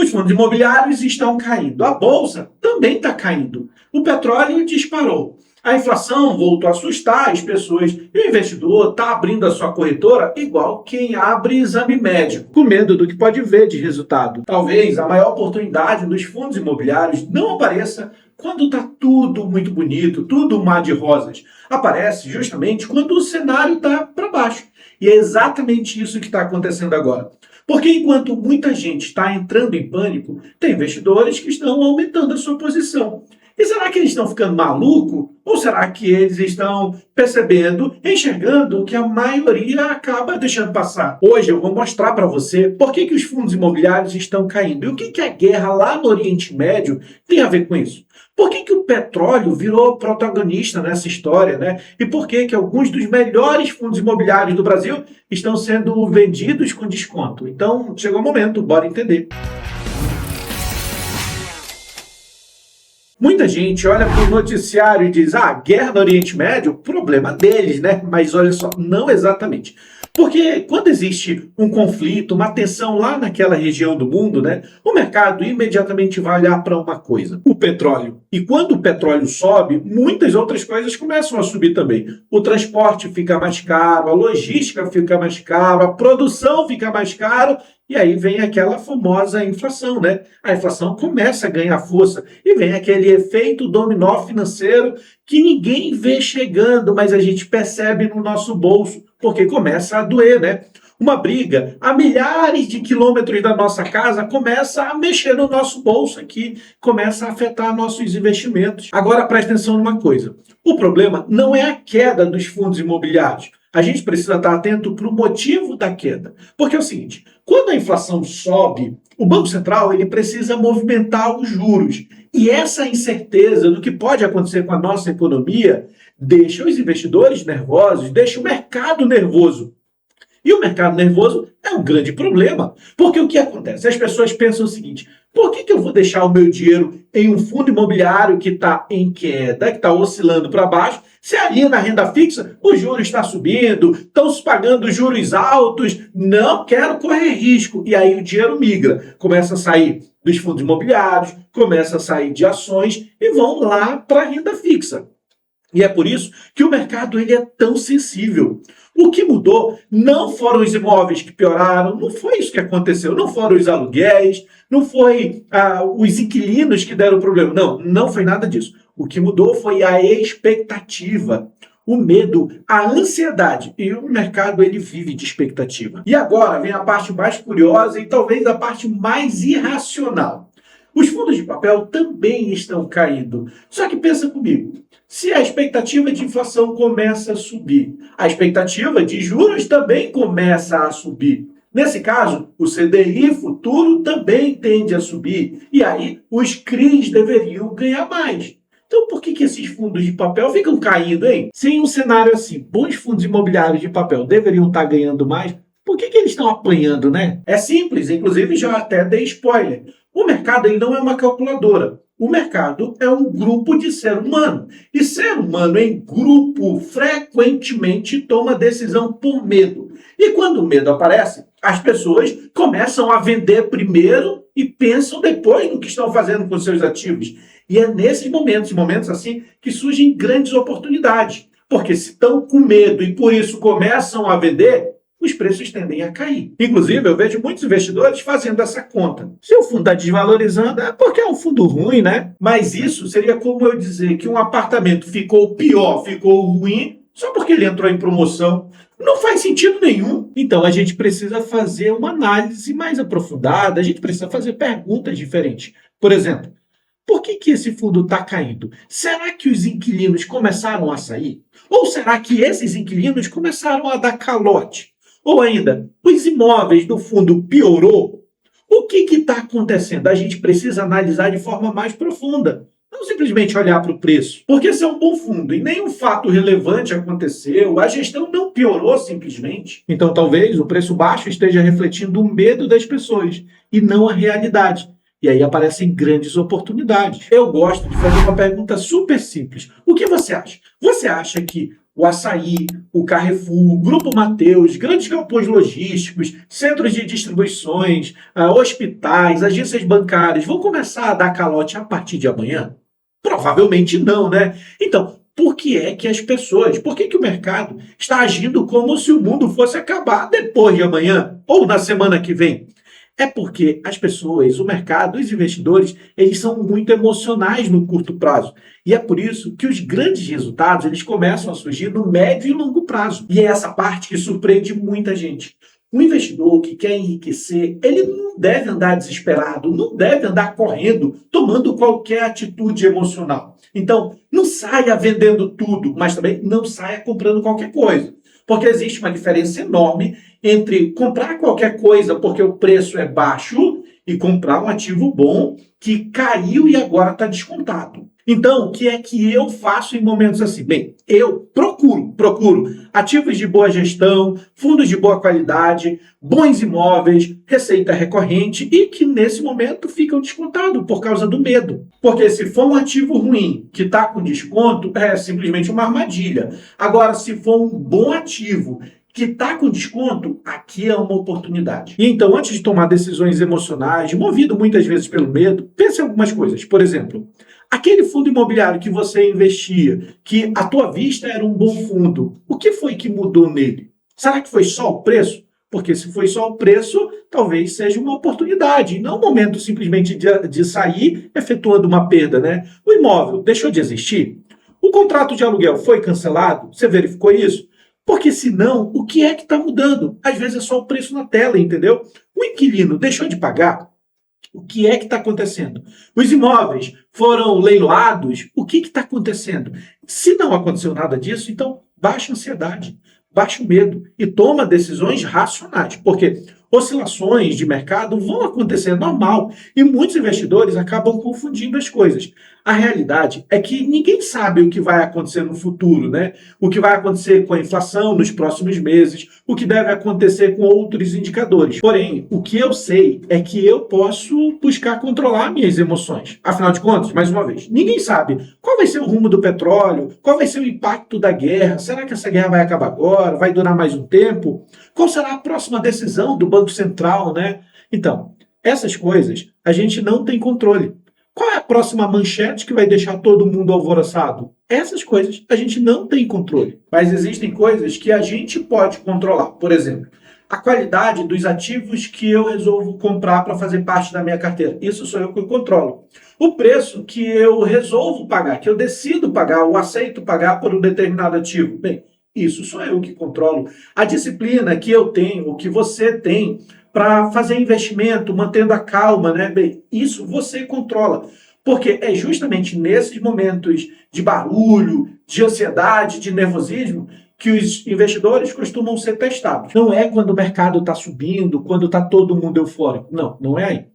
Os fundos imobiliários estão caindo, a bolsa também está caindo, o petróleo disparou. A inflação voltou a assustar as pessoas e o investidor está abrindo a sua corretora igual quem abre exame médico, com medo do que pode ver de resultado. Talvez a maior oportunidade dos fundos imobiliários não apareça quando está tudo muito bonito, tudo um mar de rosas. Aparece justamente quando o cenário está para baixo. E é exatamente isso que está acontecendo agora. Porque enquanto muita gente está entrando em pânico, tem investidores que estão aumentando a sua posição. E será que eles estão ficando malucos? Ou será que eles estão percebendo, enxergando o que a maioria acaba deixando passar? Hoje eu vou mostrar para você por que os fundos imobiliários estão caindo e o que a guerra lá no Oriente Médio tem a ver com isso. Por que o petróleo virou protagonista nessa história, né? E por que alguns dos melhores fundos imobiliários do Brasil estão sendo vendidos com desconto? Então, chegou o momento, bora entender. Muita gente olha para o noticiário e diz, guerra no Oriente Médio, problema deles, né? Mas olha só, não exatamente. Porque quando existe um conflito, uma tensão lá naquela região do mundo, né? O mercado imediatamente vai olhar para uma coisa, o petróleo. E quando o petróleo sobe, muitas outras coisas começam a subir também. O transporte fica mais caro, a logística fica mais caro, a produção fica mais caro. E aí vem aquela famosa inflação, né? A inflação começa a ganhar força e vem aquele efeito dominó financeiro que ninguém vê chegando, mas a gente percebe no nosso bolso, porque começa a doer, né? Uma briga a milhares de quilômetros da nossa casa começa a mexer no nosso bolso aqui, começa a afetar nossos investimentos. Agora preste atenção numa coisa, o problema não é a queda dos fundos imobiliários. A gente precisa estar atento para o motivo da queda. Porque é o seguinte, quando a inflação sobe, o Banco Central ele precisa movimentar os juros. E essa incerteza do que pode acontecer com a nossa economia deixa os investidores nervosos, deixa o mercado nervoso. E o mercado nervoso é um grande problema. Porque o que acontece? As pessoas pensam o seguinte, por que eu vou deixar o meu dinheiro em um fundo imobiliário que está em queda, que está oscilando para baixo, se ali na renda fixa o juro está subindo, estão se pagando juros altos, não quero correr risco. E aí o dinheiro migra, começa a sair dos fundos imobiliários, começa a sair de ações e vão lá para a renda fixa. E é por isso que o mercado ele é tão sensível. O que mudou não foram os imóveis que pioraram, não foi isso que aconteceu, não foram os aluguéis, não foi os inquilinos que deram problema, não foi nada disso. O que mudou foi a expectativa, o medo, a ansiedade. E o mercado ele vive de expectativa. E agora vem a parte mais curiosa e talvez a parte mais irracional. Os fundos de papel também estão caindo. Só que pensa comigo, se a expectativa de inflação começa a subir, a expectativa de juros também começa a subir. Nesse caso, o CDI futuro também tende a subir. E aí, os CRIs deveriam ganhar mais. Então, por que esses fundos de papel ficam caindo, hein? Se em um cenário assim, bons fundos imobiliários de papel deveriam estar ganhando mais, por que eles estão apanhando, né? É simples, inclusive já até dei spoiler. O mercado ele não é uma calculadora. O mercado é um grupo de ser humano. E ser humano em grupo frequentemente toma decisão por medo. E quando o medo aparece, as pessoas começam a vender primeiro e pensam depois no que estão fazendo com seus ativos. E é nesses momentos assim, que surgem grandes oportunidades. Porque se estão com medo e por isso começam a vender, os preços tendem a cair. Inclusive, eu vejo muitos investidores fazendo essa conta. Se o fundo está desvalorizando, é porque é um fundo ruim, né? Mas isso seria como eu dizer que um apartamento ficou pior, ficou ruim, só porque ele entrou em promoção. Não faz sentido nenhum. Então, a gente precisa fazer uma análise mais aprofundada, a gente precisa fazer perguntas diferentes. Por exemplo, por que esse fundo está caindo? Será que os inquilinos começaram a sair? Ou será que esses inquilinos começaram a dar calote? Ou ainda, os imóveis do fundo piorou? O que está acontecendo? A gente precisa analisar de forma mais profunda. Não simplesmente olhar para o preço. Porque esse é um bom fundo e nenhum fato relevante aconteceu, a gestão não piorou simplesmente. Então talvez o preço baixo esteja refletindo o medo das pessoas e não a realidade. E aí aparecem grandes oportunidades. Eu gosto de fazer uma pergunta super simples. O que você acha? Você acha que o Açaí, o Carrefour, o Grupo Mateus, grandes galpões logísticos, centros de distribuições, hospitais, agências bancárias vão começar a dar calote a partir de amanhã? Provavelmente não, né? Então, por que é que as pessoas, por que o mercado está agindo como se o mundo fosse acabar depois de amanhã ou na semana que vem? É porque as pessoas, o mercado, os investidores, eles são muito emocionais no curto prazo. E é por isso que os grandes resultados, eles começam a surgir no médio e longo prazo. E é essa parte que surpreende muita gente. O investidor que quer enriquecer, ele não deve andar desesperado, não deve andar correndo, tomando qualquer atitude emocional. Então, não saia vendendo tudo, mas também não saia comprando qualquer coisa. Porque existe uma diferença enorme entre comprar qualquer coisa porque o preço é baixo e comprar um ativo bom que caiu e agora está descontado. Então, o que é que eu faço em momentos assim? Bem, eu procuro ativos de boa gestão, fundos de boa qualidade, bons imóveis, receita recorrente e que nesse momento ficam descontados por causa do medo. Porque se for um ativo ruim que está com desconto, é simplesmente uma armadilha. Agora, se for um bom ativo que está com desconto, aqui é uma oportunidade. E então, antes de tomar decisões emocionais, movido muitas vezes pelo medo, pense em algumas coisas. Por exemplo, aquele fundo imobiliário que você investia, que à tua vista era um bom fundo, o que foi que mudou nele? Será que foi só o preço? Porque se foi só o preço, talvez seja uma oportunidade, e não um momento simplesmente de sair efetuando uma perda, né? O imóvel deixou de existir? O contrato de aluguel foi cancelado? Você verificou isso? Porque senão, o que é que está mudando? Às vezes é só o preço na tela, entendeu? O inquilino deixou de pagar? O que é que está acontecendo? Os imóveis foram leiloados? O que está acontecendo? Se não aconteceu nada disso, então baixa a ansiedade, baixa o medo e toma decisões racionais, porque oscilações de mercado vão acontecer normal e muitos investidores acabam confundindo as coisas. A realidade é que ninguém sabe o que vai acontecer no futuro, né? O que vai acontecer com a inflação nos próximos meses, o que deve acontecer com outros indicadores. Porém, o que eu sei é que eu posso buscar controlar minhas emoções. Afinal de contas, mais uma vez, ninguém sabe qual vai ser o rumo do petróleo, qual vai ser o impacto da guerra, será que essa guerra vai acabar agora, vai durar mais um tempo? Qual será a próxima decisão do Banco Central, né? Então, essas coisas a gente não tem controle. Qual é a próxima manchete que vai deixar todo mundo alvoroçado? Essas coisas a gente não tem controle. Mas existem coisas que a gente pode controlar. Por exemplo, a qualidade dos ativos que eu resolvo comprar para fazer parte da minha carteira. Isso sou eu que controlo. O preço que eu resolvo pagar, que eu decido pagar ou aceito pagar por um determinado ativo. Bem, isso sou eu que controlo. A disciplina que eu tenho, o que você tem, para fazer investimento, mantendo a calma, né? Bem, isso você controla. Porque é justamente nesses momentos de barulho, de ansiedade, de nervosismo, que os investidores costumam ser testados. Não é quando o mercado está subindo, quando está todo mundo eufórico. Não, não é aí.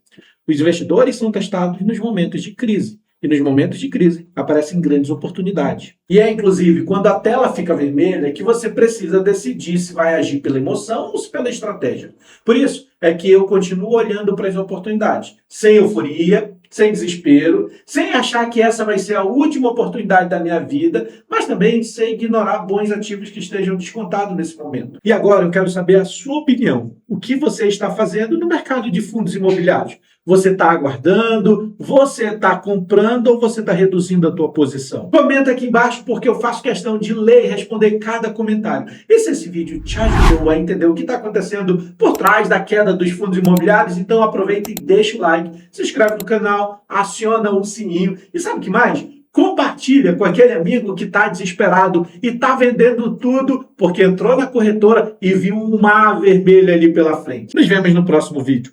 Os investidores são testados nos momentos de crise. E nos momentos de crise aparecem grandes oportunidades. E é inclusive quando a tela fica vermelha que você precisa decidir se vai agir pela emoção ou se pela estratégia. Por isso é que eu continuo olhando para as oportunidades, sem euforia, sem desespero, sem achar que essa vai ser a última oportunidade da minha vida, mas também sem ignorar bons ativos que estejam descontados nesse momento. E agora eu quero saber a sua opinião. O que você está fazendo no mercado de fundos imobiliários? Você está aguardando? Você está comprando ou você está reduzindo a tua posição? Comenta aqui embaixo porque eu faço questão de ler e responder cada comentário. E se esse vídeo te ajudou a entender o que está acontecendo por trás da queda dos fundos imobiliários, então aproveita e deixa o like, se inscreve no canal, aciona o sininho e sabe o que mais? Compartilha com aquele amigo que está desesperado e está vendendo tudo porque entrou na corretora e viu um mar vermelho ali pela frente. Nos vemos no próximo vídeo.